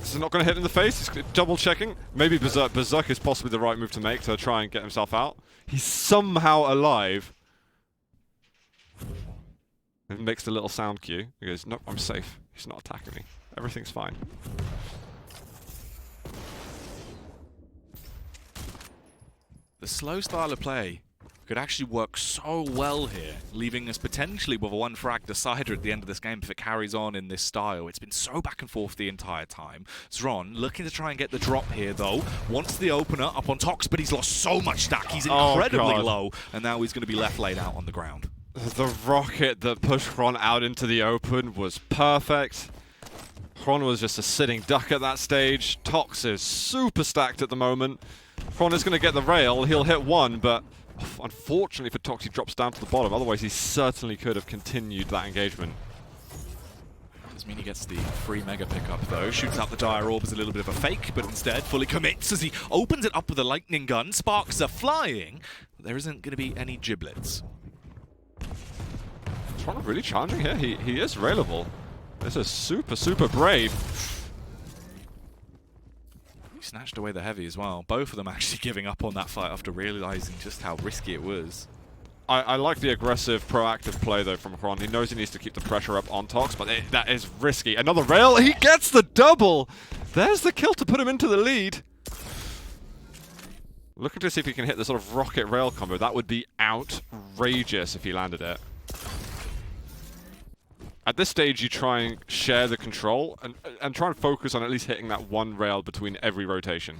This is not going to hit in the face. He's double checking. Maybe Berserk. Berserk is possibly the right move to make to try and get himself out. He's somehow alive. He makes the little sound cue. He goes, "Nope, I'm safe. He's not attacking me. Everything's fine." The slow style of play could actually work so well here, leaving us potentially with a one frag decider at the end of this game if it carries on in this style. It's been so back and forth the entire time. Xron looking to try and get the drop here though. Wants the opener up on Tox, but he's lost so much stack. He's incredibly low, and now he's going to be left laid out on the ground. The rocket that pushed Xron out into the open was perfect. Xron was just a sitting duck at that stage. Tox is super stacked at the moment. Xron is going to get the rail. He'll hit one, but unfortunately for Tox, he drops down to the bottom. Otherwise, he certainly could have continued that engagement. Does mean he gets the free mega pickup though. Shoots out the dire orb as a little bit of a fake, but instead fully commits as he opens it up with a lightning gun. Sparks are flying. But there isn't going to be any giblets. Xron really challenging here. He is railable. This is super, super brave. He snatched away the heavy as well. Both of them actually giving up on that fight after realizing just how risky it was. I like the aggressive, proactive play though from Xron. He knows he needs to keep the pressure up on Tox, but that is risky. Another rail. He gets the double. There's the kill to put him into the lead. Looking to see if he can hit the sort of rocket rail combo. That would be outrageous if he landed it. At this stage, you try and share the control and try and focus on at least hitting that one rail between every rotation.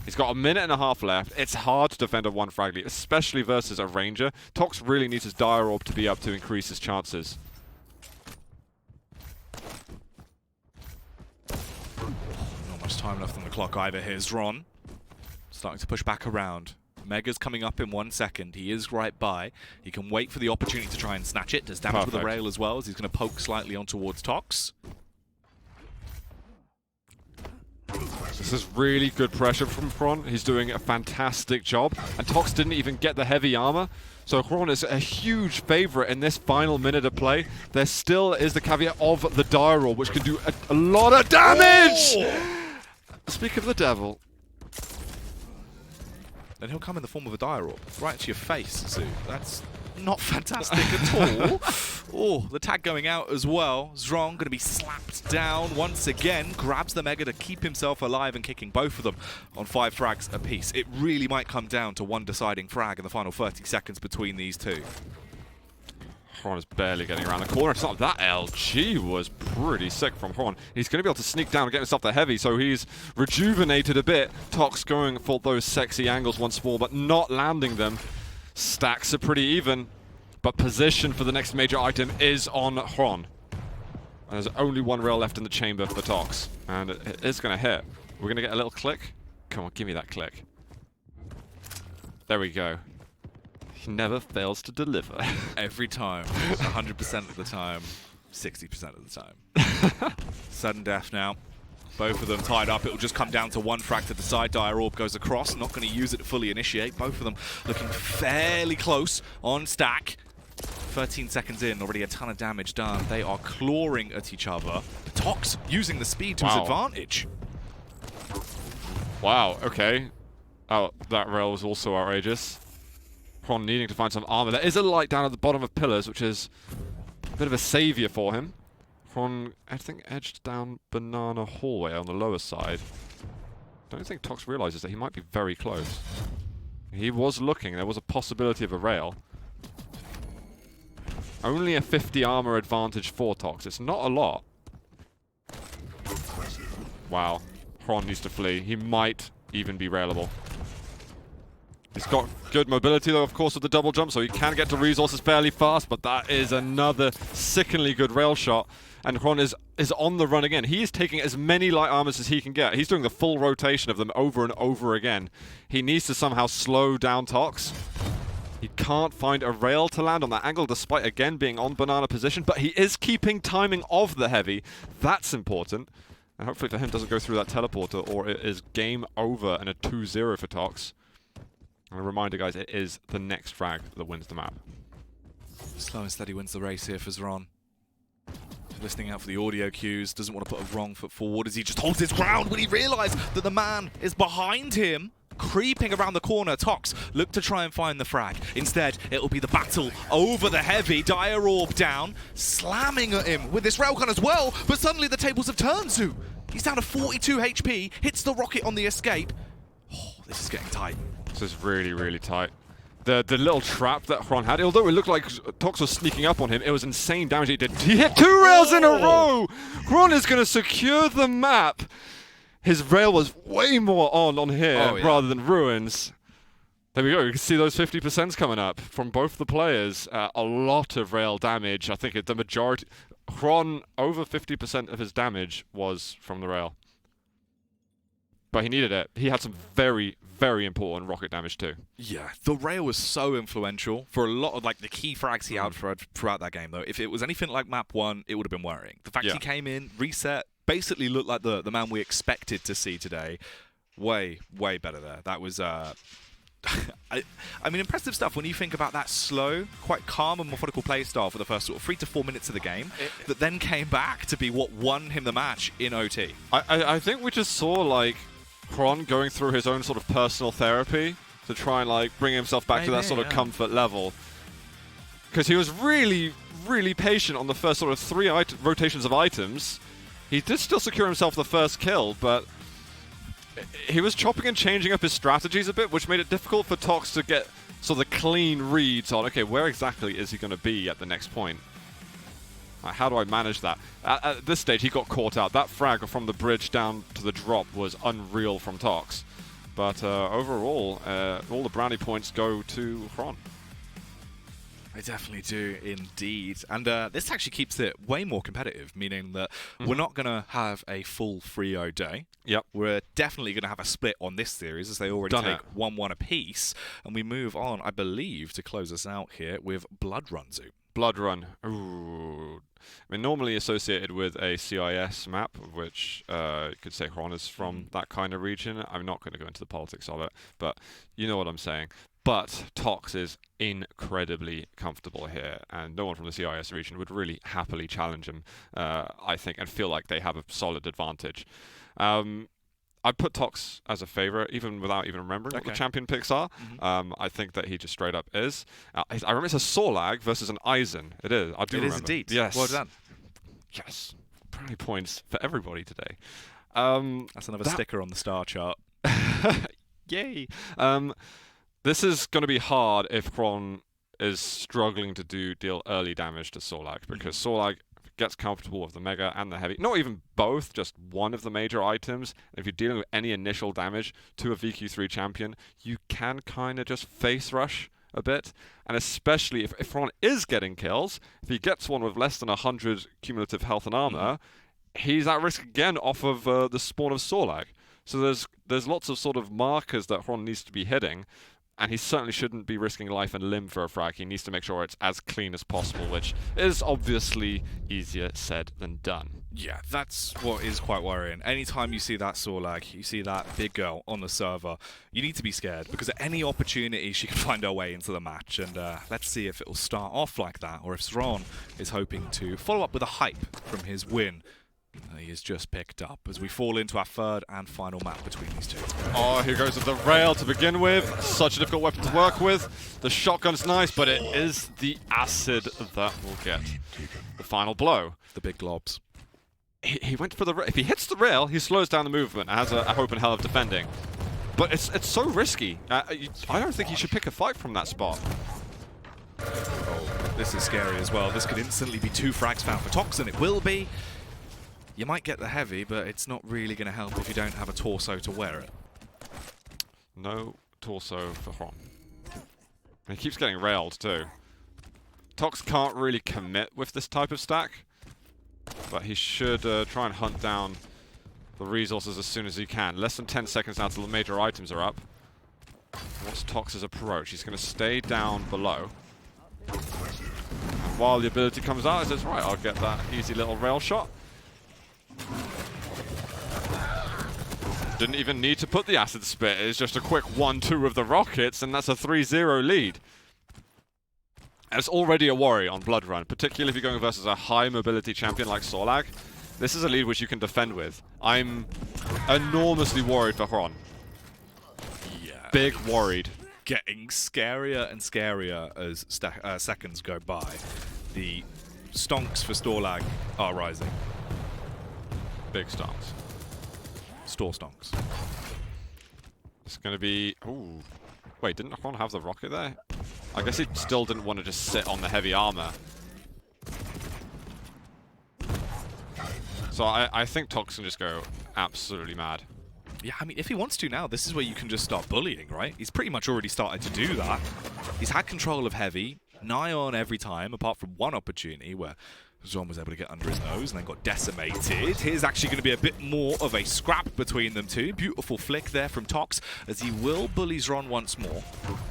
He's got a minute and a half left. It's hard to defend a one frag lead, especially versus a ranger. Tox really needs his dire orb to be up to increase his chances. Not much time left on the clock either. Here's Xron starting to push back around. Mega's coming up in 1 second. He is right by. He can wait for the opportunity to try and snatch it. Does damage with the rail as well, as he's going to poke slightly on towards Tox. This is really good pressure from Xron. He's doing a fantastic job. And Tox didn't even get the heavy armor. So Xron is a huge favorite in this final minute of play. There still is the caveat of the dire orb, which can do a lot of damage! Oh! Speak of the devil. Then he'll come in the form of a dire orb right to your face, Zoo. That's not fantastic at all. Oh, the tag going out as well. Xron going to be slapped down once again. Grabs the mega to keep himself alive and kicking both of them on 5 frags apiece. It really might come down to one deciding frag in the final 30 seconds between these two. Xron is barely getting around the corner. It's not that LG was pretty sick from Xron. He's going to be able to sneak down and get himself the heavy, so he's rejuvenated a bit. Tox going for those sexy angles once more, but not landing them. Stacks are pretty even, but position for the next major item is on Xron. And there's only one rail left in the chamber for Tox, and it is going to hit. We're going to get a little click. Come on, give me that click. There we go. He never fails to deliver. Every time. 100% of the time. 60% of the time. Sudden death now. Both of them tied up. It'll just come down to one frag to the side. Dire orb goes across. Not going to use it to fully initiate. Both of them looking fairly close on stack. 13 seconds in, already a ton of damage done. They are clawing at each other. Tox using the speed to his advantage. Wow, okay. Oh, that rail was also outrageous. Xron needing to find some armor. There is a light down at the bottom of pillars, which is a bit of a savior for him. Xron, I think, edged down Banana Hallway on the lower side. Don't think Tox realizes that he might be very close. He was looking. There was a possibility of a rail. Only a 50 armor advantage for Tox. It's not a lot. Wow. Xron needs to flee. He might even be railable. He's got good mobility, though, of course, with the double jump, so he can get to resources fairly fast, but that is another sickeningly good rail shot. And Xron is on the run again. He is taking as many light armors as he can get. He's doing the full rotation of them over and over again. He needs to somehow slow down Tox. He can't find a rail to land on that angle, despite, again, being on banana position, but he is keeping timing of the heavy. That's important. And hopefully for him doesn't go through that teleporter, or it is game over and a 2-0 for Tox. And a reminder, guys, it is the next frag that wins the map. Slow and steady wins the race here for Xron. Listening out for the audio cues, doesn't want to put a wrong foot forward as he just holds his ground when he realizes that the man is behind him, creeping around the corner. Tox look to try and find the frag. Instead, it'll be the battle over the heavy. Dire Orb down, slamming at him with this railgun as well, but suddenly the tables have turned to. He's down to 42 HP, hits the rocket on the escape. Oh, this is getting tight. This is really, really tight. The little trap that Xron had, although it looked like Tox was sneaking up on him, it was insane damage he did. He hit 2 rails in a row! Xron is going to secure the map. His rail was way more on here rather than Ruins. There we go, you can see those 50% coming up from both the players. A lot of rail damage. I think the majority... Xron, over 50% of his damage was from the rail. But he needed it. He had some very, very important rocket damage too. Yeah, the rail was so influential for a lot of like the key frags he had throughout that game though. If it was anything like map 1, it would have been worrying. The fact he came in, reset, basically looked like the man we expected to see today. Way, way better there. That was I mean, impressive stuff when you think about that slow, quite calm and methodical play style for the first sort of 3 to 4 minutes of the game that then came back to be what won him the match in OT. I think we just saw like Xron going through his own sort of personal therapy to try and like bring himself back to that sort of comfort level. Because he was really, really patient on the first sort of 3 rotations of items. He did still secure himself the first kill, but he was chopping and changing up his strategies a bit, which made it difficult for Tox to get sort of clean reads on, okay, where exactly is he going to be at the next point? How do I manage that? At this stage, he got caught out. That frag from the bridge down to the drop was unreal from Tox. But overall, all the brownie points go to Xron. They definitely do, indeed. And this actually keeps it way more competitive, meaning that we're not going to have a full 3-0 day. Yep. We're definitely going to have a split on this series, as they already take 1-1 apiece. And we move on, I believe, to close us out here with Blood Run Zoo. Blood Run. Ooh. I mean, normally associated with a CIS map, which you could say Xron is from that kind of region. I'm not going to go into the politics of it, but you know what I'm saying. But Tox is incredibly comfortable here, and no one from the CIS region would really happily challenge him, I think, and feel like they have a solid advantage. I'd put Tox as a favorite, even without even remembering what the champion picks are. I think that he just straight up is. I remember it's a Sorlag versus an Eisen. It is. I do remember. It is indeed. Yes. Well done. Yes. Brownie points for everybody today. That's another sticker on the star chart. Yay. This is going to be hard if Xron is struggling to deal early damage to Sorlag, because Sorlag gets comfortable with the Mega and the Heavy. Not even both, just one of the major items. And if you're dealing with any initial damage to a VQ3 champion, you can kind of just face rush a bit. And especially if Xron is getting kills, if he gets one with less than 100 cumulative health and armor, he's at risk again off of the spawn of Sorlag. So there's lots of sort of markers that Xron needs to be hitting. And he certainly shouldn't be risking life and limb for a frag. He needs to make sure it's as clean as possible, which is obviously easier said than done. Yeah, that's what is quite worrying. Anytime you see that Sorlag, you see that big girl on the server, you need to be scared, because at any opportunity she can find her way into the match. And let's see if it will start off like that, or if Xron is hoping to follow up with a hype from his win. He has just picked up as we fall into our third and final map between these two. Oh, here goes with the rail to begin with. Such a difficult weapon to work with. The shotgun's nice, but it is the acid that will get the final blow. The big globs. He went for the rail. If he hits the rail, he slows down the movement and has a hope in hell of defending. But it's so risky. I don't think he should pick a fight from that spot. Oh, this is scary as well. This could instantly be 2 frags found for Toxin. It will be. You might get the Heavy, but it's not really going to help if you don't have a torso to wear it. No torso for Xron. And he keeps getting railed too. Tox can't really commit with this type of stack, but he should try and hunt down the resources as soon as he can. Less than 10 seconds now till the major items are up. What's Tox's approach? He's going to stay down below. And while the ability comes out, he says, right, I'll get that easy little rail shot. didn't even need to put the acid spit. It's just a quick 1-2 of the rockets, and that's a 3-0 lead. And it's already a worry on Blood Run, particularly if you're going versus a high mobility champion like Sorlag. This is a lead which you can defend with. I'm enormously worried for Xron. Yeah. Big worried. Getting scarier and scarier as seconds go by. The stonks for Storlag are rising. Big stonks. Store stonks. It's going to be... Ooh. Wait, didn't Xron have the rocket there? I guess he still didn't want to just sit on the heavy armor. So I think Tox can just go absolutely mad. Yeah, I mean, if he wants to now, this is where you can just start bullying, right? He's pretty much already started to do that. He's had control of heavy, nigh on every time, apart from one opportunity where Xron was able to get under his nose and then got decimated. Here's actually going to be a bit more of a scrap between them two. Beautiful flick there from Tox, as he will bully Xron once more.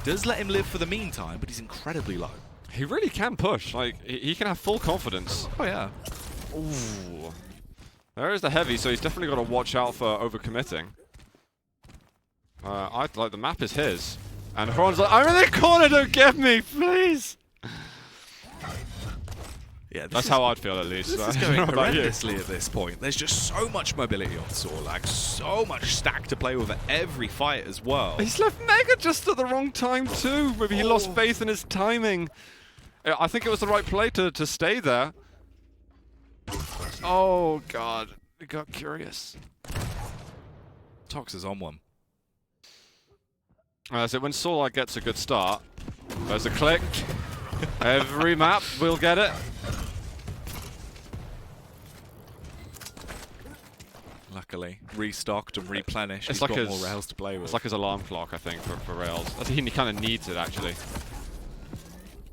Does let him live for the meantime, but he's incredibly low. He really can push. Like, he can have full confidence. Oh, yeah. Ooh. There is the heavy, so he's definitely got to watch out for overcommitting. Like, the map is his. And Xron's like, I'm in the corner, don't get me, please! Yeah, that's how I'd feel, at least. This is going horrendously at this point. There's just so much mobility on Sorlag, so much stack to play with at every fight as well. He's left Mega just at the wrong time, too. Maybe he lost faith in his timing. I think it was the right play to stay there. Oh, God. He got curious. Tox is on one. So when Sorlag gets a good start, there's a click. Every map will get it. Luckily, restocked and replenished. It's He's like got more rails to play with. It's like his alarm clock, I think, for rails. I think he kind of needs it, actually.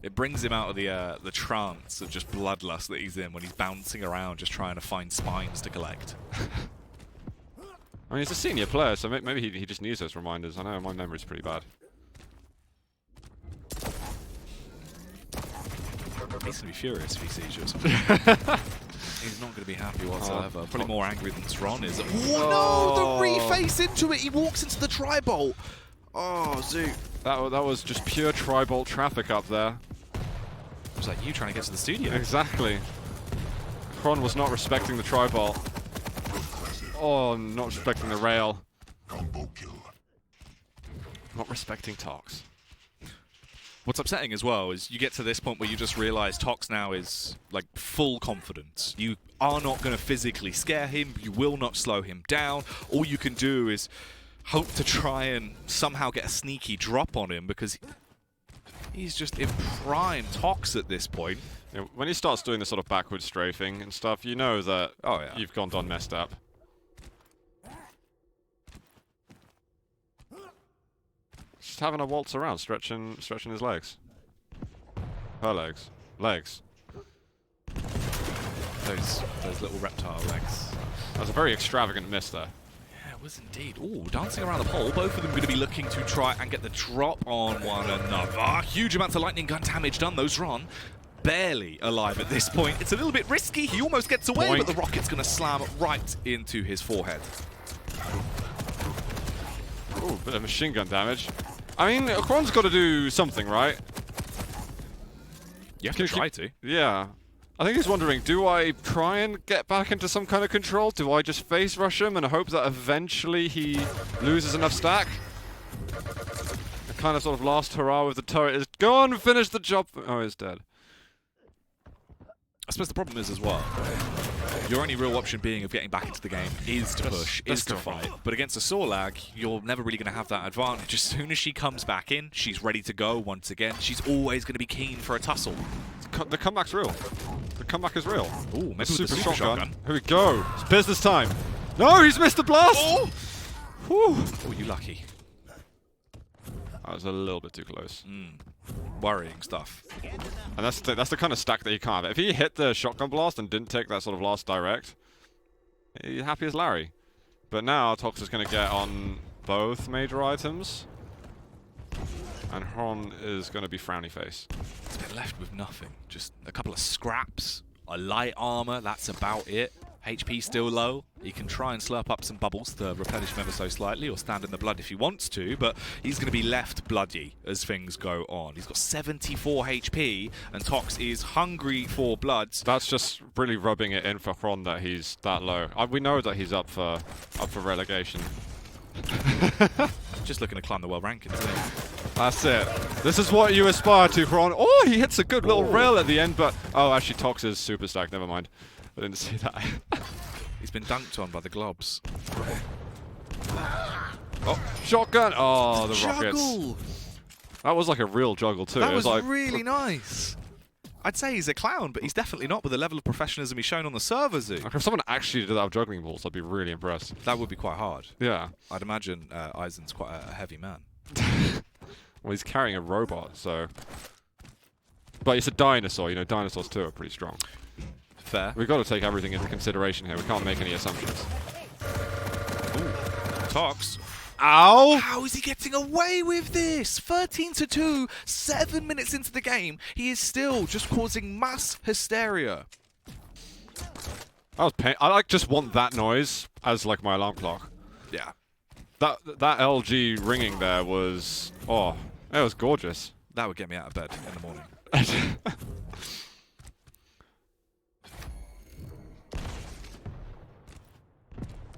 It brings him out of the trance of just bloodlust that he's in when he's bouncing around just trying to find spines to collect. I mean, he's a senior player, so maybe he just needs those reminders. I know my memory's pretty bad. He's going to be furious if he sees you or something. He's not going to be happy whatsoever. Probably more angry than Xron is. Oh, no! The reface into it! He walks into the tri-bolt! Oh, Zoot. That was just pure tri-bolt traffic up there. It was like you trying to get to the studio. Exactly. Xron was not respecting the tri-bolt. Oh, not respecting the rail. Combo kill. Not respecting Tox. What's upsetting as well is you get to this point where you just realize Tox now is like full confidence. You are not going to physically scare him. You will not slow him down. All you can do is hope to try and somehow get a sneaky drop on him because he's just in prime Tox at this point. You know, when he starts doing the sort of backward strafing and stuff, you know that you've gone messed up. Just having a waltz around, stretching his legs. Her legs. Legs. Those little reptile legs. That was a very extravagant miss there. Yeah, it was indeed. Ooh, dancing around the pole. Both of them going to be looking to try and get the drop on one another. Huge amounts of lightning gun damage done. Those Xron barely alive at this point. It's a little bit risky. He almost gets away, Boink. but the rocket's going to slam right into his forehead. Ooh, bit of machine gun damage. I mean, Xron's got to do something, right? You have to try to. Yeah. I think he's wondering, do I try and get back into some kind of control? Do I just face rush him and hope that eventually he loses enough stack? The kind of sort of last hurrah with the turret is, go on, finish the job. Oh, he's dead. I suppose the problem is as well, your only real option being of getting back into the game is to push, is to fight. But against a Sorlag, you're never really going to have that advantage. As soon as she comes back in, she's ready to go once again. She's always going to be keen for a tussle. The comeback's real. The comeback is real. Ooh, maybe with super the super shotgun. Here we go. It's business time. No, he's missed the blast! Oh! Whew. Oh, you lucky. That was a little bit too close. Worrying stuff. And that's the kind of stack that you can't have. If he hit the shotgun blast and didn't take that sort of last direct, he's happy as Larry. But now Tox is going to get on both major items. And Xron is going to be frowny face. He's been left with nothing. Just a couple of scraps, a light armor, that's about it. HP still low. He can try and slurp up some bubbles to replenish him ever so slightly, or stand in the blood if he wants to, but he's going to be left bloody as things go on. He's got 74 HP, and Tox is hungry for blood. That's just really rubbing it in for Xron that he's that low. We know that he's up for relegation. Just looking to climb the world rankings, isn't he? That's it. This is what you aspire to, Xron. Oh, he hits a good little rail at the end, but oh, actually, Tox is super stacked. Never mind. I didn't see that. He's been dunked on by the globs. Oh, shotgun! Oh, the Juggle! rockets. That was like a real juggle too. That it was like really nice. I'd say he's a clown, but he's definitely not with the level of professionalism he's shown on the server zoo. Like if someone actually did that with juggling balls, I'd be really impressed. That would be quite hard. Yeah. I'd imagine Eisen's quite a heavy man. Well, he's carrying a robot, so... But it's a dinosaur, you know, dinosaurs too are pretty strong. Fair. We've got to take everything into consideration here. We can't make any assumptions. Ooh. Tox. Ow! How is he getting away with this? 13-2, 7 minutes into the game. He is still just causing mass hysteria. That was pain. I like just want that noise as like my alarm clock. Yeah. That LG ringing there was... Oh, it was gorgeous. That would get me out of bed in the morning.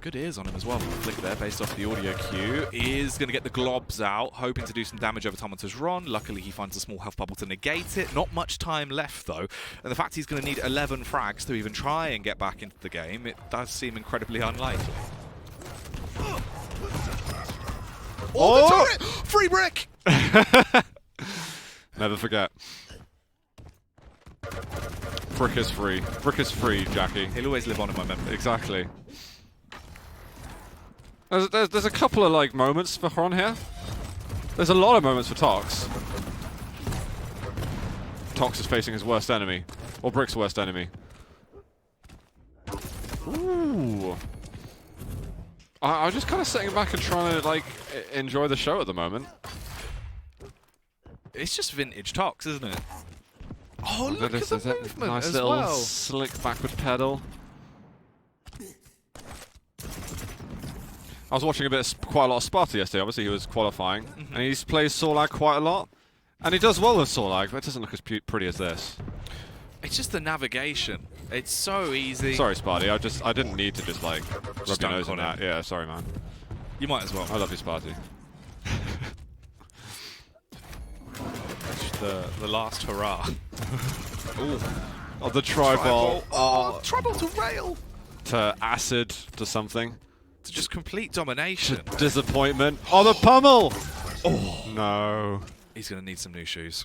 Good ears on him as well. Flick there based off the audio cue. Is going to get the globs out, hoping to do some damage over time onto Xron. Luckily, he finds a small health bubble to negate it. Not much time left, though. And the fact he's going to need 11 frags to even try and get back into the game, it does seem incredibly unlikely. Oh, the turret! Free brick! Never forget. Brick is free. Brick is free, Jackie. He'll always live on in my memory. Exactly. There's a couple of like moments for Xron here. There's a lot of moments for Tox. Tox is facing his worst enemy. Or Brick's worst enemy. Ooh. I'm just kind of sitting back and trying to like enjoy the show at the moment. It's just vintage Tox, isn't it? Oh, look There's at the a movement nice as little well. slick backward pedal. I was watching quite a lot of Sparta yesterday. Obviously, he was qualifying, and he plays Sorlag quite a lot, and he does well with Sorlag, but it doesn't look as pretty as this. It's just the navigation. It's so easy. Sorry, Sparty. I didn't need to just like rub your nose on that. Yeah, sorry, man. You might as well. I love you, Sparty. Just the last hurrah. Ooh. Oh, the tri-ball. Oh, tri-ball to rail. To acid to something. To just complete domination. Disappointment. Oh, the pummel! Oh, no. He's going to need some new shoes.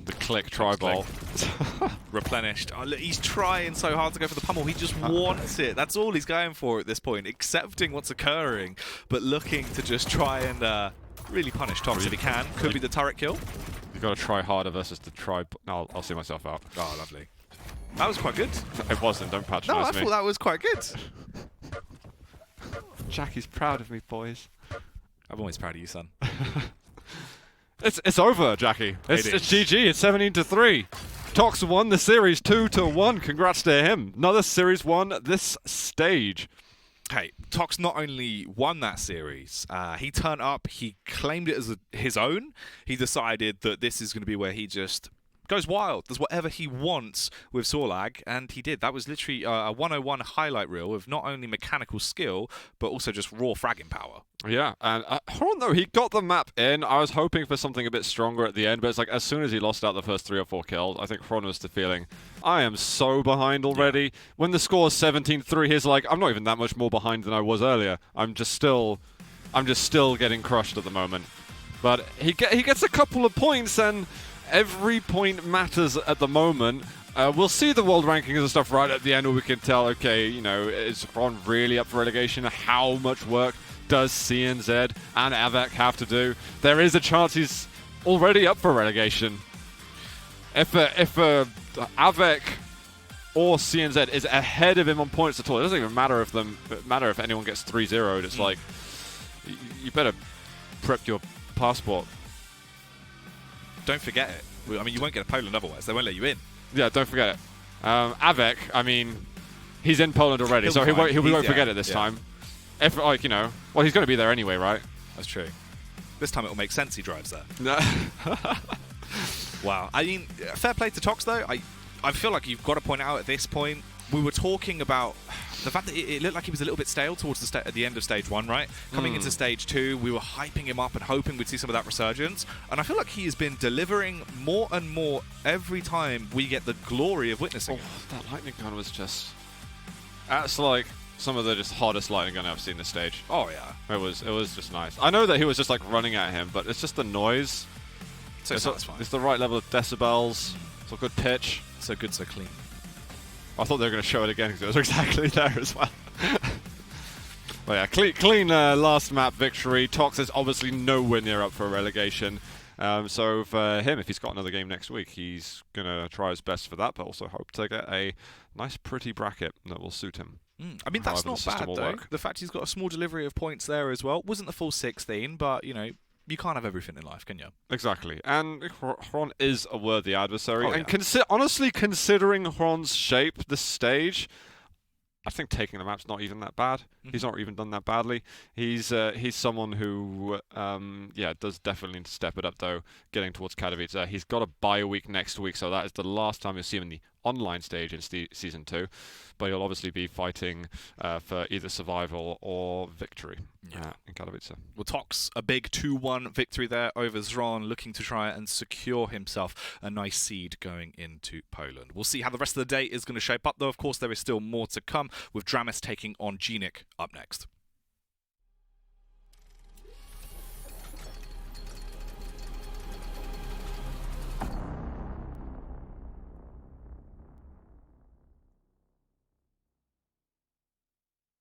The click tri-ball. Replenished. Oh, look, he's trying so hard to go for the pummel. He just wants it. That's all he's going for at this point. Accepting what's occurring, but looking to just try and really punish Tox if he can. Could be the turret kill. You've got to try harder versus the tri... No, I'll see myself out. Oh, lovely. That was quite good. It wasn't. Don't No, patronise me. I thought that was quite good. Jackie's proud of me, boys. I'm always proud of you, son. It's over, Jackie. It's It is. GG. It's 17-3. Tox won the series 2-1. Congrats to him. Another series won this stage. Hey, Tox not only won that series, he turned up, he claimed it as his own. He decided that this is going to be where he just goes wild, does whatever he wants with Sorlag, and he did. That was literally a 101 highlight reel of not only mechanical skill, but also just raw fragging power. Yeah, and Xron, though, he got the map in. I was hoping for something a bit stronger at the end, but it's like as soon as he lost out the first 3 or 4 kills, I think Xron was the feeling, I am so behind already. Yeah. When the score is 17-3, he's like, I'm not even that much more behind than I was earlier. I'm just still getting crushed at the moment. But he gets a couple of points, and every point matters at the moment. We'll see the world rankings and stuff right at the end where we can tell, okay, you know, is Xron really up for relegation? How much work does CNZ and Avec have to do? There is a chance he's already up for relegation. If Avec or CNZ is ahead of him on points at all, it doesn't even matter if anyone gets 3-0'd. It's like, you better prep your passport. Don't forget it. I mean, you won't get a Poland otherwise. They won't let you in. Yeah, don't forget it. Avec, I mean, he's in Poland already, so he won't forget it this time. If, like, you know, well, he's going to be there anyway, right? That's true. This time it will make sense he drives there. Wow. I mean, fair play to Tox, though. I feel like you've got to point out at this point, we were talking about the fact that it looked like he was a little bit stale towards at the end of stage 1, right? Coming into stage 2, we were hyping him up and hoping we'd see some of that resurgence. And I feel like he has been delivering more and more every time we get the glory of witnessing it. That lightning gun was just... That's like some of the just hottest lightning gun I've seen this stage. Oh, yeah. It was just nice. I know that he was just like running at him, but it's just the noise. So satisfying. It's the right level of decibels. It's a good pitch. So good, so clean. I thought they were going to show it again because it was exactly there as well. Well, yeah, clean last map victory. Tox is obviously nowhere near up for a relegation. So for him, if he's got another game next week, he's going to try his best for that, but also hope to get a nice, pretty bracket that will suit him. I mean, that's not bad, though. The fact he's got a small delivery of points there as well. Wasn't the full 16, but, you know, you can't have everything in life, can you? Exactly. And Xron is a worthy adversary. Oh, and yeah. honestly, considering Xron's shape, this stage, I think taking the map's not even that bad. He's not even done that badly. He's someone who, does definitely need to step it up, though, getting towards Katowice. He's got a bye week next week, so that is the last time you'll see him in the online stage in Season 2. But he'll obviously be fighting for either survival or victory in Katowice. Well, Tox, a big 2-1 victory there over Xron, looking to try and secure himself a nice seed going into Poland. We'll see how the rest of the day is going to shape up, though. Of course, there is still more to come, with Dramis taking on Genic up next.